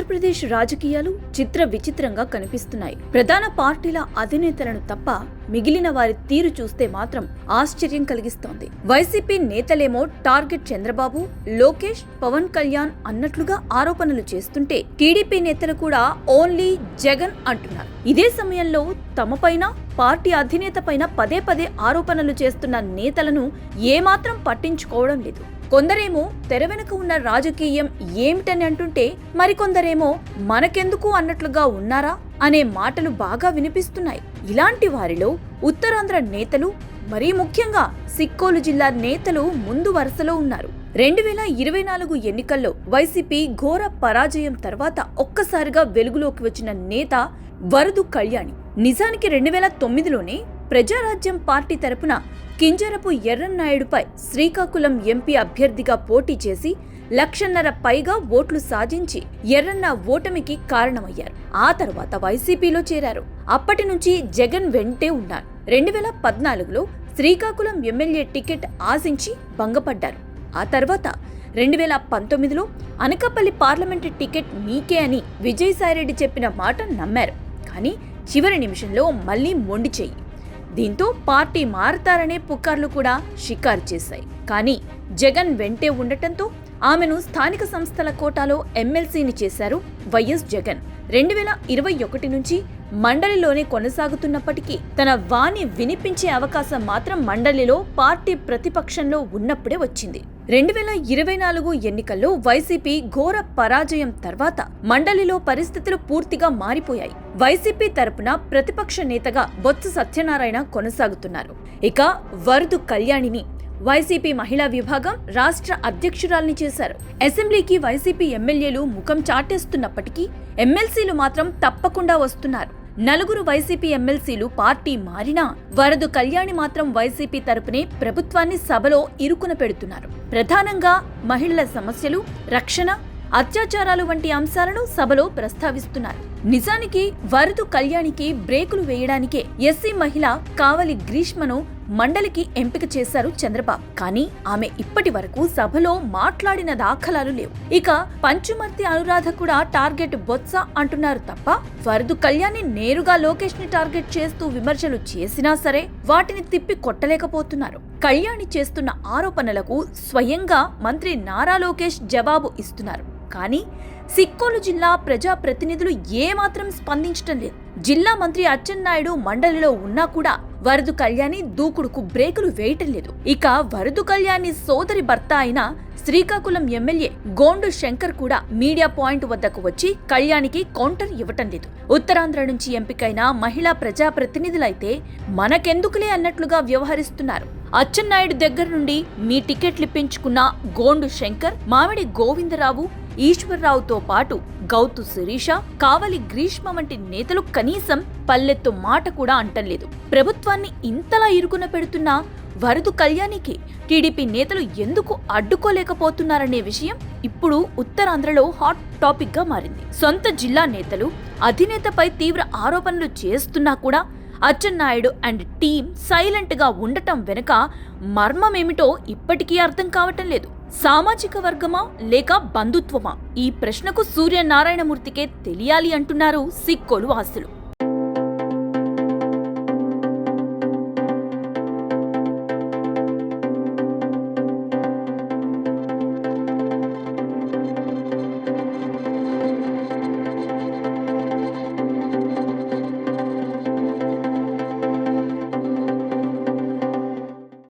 ఆంధ్రప్రదేశ్ రాజకీయాలు చిత్ర విచిత్రంగా కనిపిస్తున్నాయి. ప్రధాన పార్టీల అధినేతలను తప్ప మిగిలిన వారి తీరు చూస్తే మాత్రం ఆశ్చర్యం కలిగిస్తోంది. వైసీపీ నేతలేమో టార్గెట్ చంద్రబాబు, లోకేష్, పవన్ కళ్యాణ్ అన్నట్లుగా ఆరోపణలు చేస్తుంటే టీడీపీ నేతలు కూడా ఓన్లీ జగన్ అంటున్నారు. ఇదే సమయంలో తమపైన, పార్టీ అధినేత పైన పదే పదే ఆరోపణలు చేస్తున్న నేతలను ఏమాత్రం పట్టించుకోవడం లేదు. కొందరేమో తెర వెనుక ఉన్న రాజకీయం ఏమిటని అంటుంటే, మరికొందరేమో మనకెందుకు అన్నట్లుగా ఉన్నారా అనే మాటలు బాగా వినిపిస్తున్నాయి. ఇలాంటి వారిలో ఉత్తరాంధ్ర నేతలు, మరీ ముఖ్యంగా సిక్కోలు జిల్లా నేతలు ముందు వరుసలో ఉన్నారు. 2024 ఎన్నికల్లో వైసీపీ ఘోర పరాజయం తర్వాత ఒక్కసారిగా వెలుగులోకి వచ్చిన నేత వరదు కళ్యాణి. నిజానికి 2009లోనే ప్రజారాజ్యం పార్టీ తరపున కింజరపు ఎర్రన్నాయుడుపై శ్రీకాకుళం ఎంపీ అభ్యర్థిగా పోటీ చేసి 1,00,000 పైగా ఓట్లు సాధించి ఎర్రన్న ఓటమికి కారణమయ్యారు. ఆ తర్వాత వైసీపీలో చేరారు. అప్పటి నుంచి జగన్ వెంటే ఉన్నారు. 2014లో శ్రీకాకుళం ఎమ్మెల్యే టికెట్ ఆశించి భంగపడ్డారు. ఆ తర్వాత 2019లో అనకాపల్లి పార్లమెంటు టికెట్ మీకే అని విజయసాయిరెడ్డి చెప్పిన మాట నమ్మారు. కానీ చివరి నిమిషంలో మళ్లీ మొండి చెయ్యి. దీంతో పార్టీ మారతారనే పుకార్లు కూడా షికారు చేశాయి. కానీ జగన్ వెంటే ఉండటంతో ఆమెను స్థానిక సంస్థల కోటాలో ఎమ్మెల్సీని చేశారు వైఎస్ జగన్. 2021 నుంచి మండలిలోనే కొనసాగుతున్నప్పటికీ తన వాణి వినిపించే అవకాశం మాత్రం మండలిలో పార్టీ ప్రతిపక్షంలో ఉన్నప్పుడే వచ్చింది. 2024 ఎన్నికల్లో వైసీపీ ఘోర పరాజయం తర్వాత మండలిలో పరిస్థితులు పూర్తిగా మారిపోయాయి. వైసీపీ తరపున ప్రతిపక్ష నేతగా బొత్స సత్యనారాయణ కొనసాగుతున్నారు. ఇక వరదు కళ్యాణిని వైసీపీ మహిళా విభాగం రాష్ట్ర అధ్యక్షురాల్ని చేశారు. అసెంబ్లీకి వైసీపీ ఎమ్మెల్యేలు ముఖం చాటేస్తున్నప్పటికీ ఎమ్మెల్సీలు మాత్రం తప్పకుండా వస్తున్నారు. 4 వైసీపీ ఎమ్మెల్సీలు పార్టీ మారినా వరదు కళ్యాణి మాత్రం వైసీపీ తరపునే ప్రభుత్వాన్ని సభలో ఇరుకున పెడుతున్నారు. ప్రధానంగా మహిళల సమస్యలు, రక్షణ, అత్యాచారాలు వంటి అంశాలను సభలో ప్రస్తావిస్తున్నారు. నిజానికి వరదు కళ్యాణికి బ్రేకులు వేయడానికే ఎస్సీ మహిళ కావలి గ్రీష్మను మండలికి ఎంపిక చేశారు చంద్రబాబు. కానీ ఆమె ఇప్పటి వరకు సభలో మాట్లాడిన దాఖలాలు లేవు. ఇక పంచుమర్తి అనురాధ కూడా టార్గెట్ బొత్స అంటున్నారు తప్ప వరదు కళ్యాణి నేరుగా లోకేష్ ని టార్గెట్ చేస్తూ విమర్శలు చేసినా సరే వాటిని తిప్పి కొట్టలేకపోతున్నారు. కళ్యాణి చేస్తున్న ఆరోపణలకు స్వయంగా మంత్రి నారా లోకేష్ జవాబు ఇస్తున్నారు. కానీ సిక్కోలు జిల్లా ప్రజాప్రతినిధులు ఏమాత్రం స్పందించడం లేదు. జిల్లా మంత్రి అచ్చెన్నాయుడు మండలిలో ఉన్నా కూడా వరదు కళ్యాణి దూకుడుకు బ్రేకులు వేయటం లేదు. ఇక వరదు కళ్యాణి సోదరి భర్త అయిన శ్రీకాకుళం ఎమ్మెల్యే గోండు శంకర్ కూడా మీడియా పాయింట్ వద్దకు వచ్చి కళ్యాణికి కౌంటర్ ఇవ్వటం లేదు. ఉత్తరాంధ్ర నుంచి ఎంపికైన మహిళా ప్రజాప్రతినిధులైతే మనకెందుకులే అన్నట్లుగా వ్యవహరిస్తున్నారు. అచ్చెన్నాయుడు దగ్గర నుండి మీ టికెట్లిప్పించుకున్న గోండు శంకర్, మామిడి గోవిందరావు, ఈశ్వర్రావుతో పాటు గౌతు శిరీష, కావలి గ్రీష్మ వంటి నేతలు కనీసం పల్లెత్తు మాట కూడా అంటలేదు. ప్రభుత్వాన్ని ఇంతలా ఇరుకున పెడుతున్నా వరదు కళ్యాణికి టీడీపీ నేతలు ఎందుకు అడ్డుకోలేకపోతున్నారనే విషయం ఇప్పుడు ఉత్తరాంధ్రలో హాట్ టాపిక్ గా మారింది. సొంత జిల్లా నేతలు అధినేతపై తీవ్ర ఆరోపణలు చేస్తున్నా కూడా అచ్చెన్నాయుడు అండ్ టీం సైలెంట్ గా ఉండటం వెనుక మర్మమేమిటో ఇప్పటికీ అర్థం కావటం లేదు. సామాజిక వర్గమా లేక బంధుత్వమా? ఈ ప్రశ్నకు సూర్యనారాయణమూర్తికే తెలియాలి అంటున్నారు సిక్కోలు వాసులు.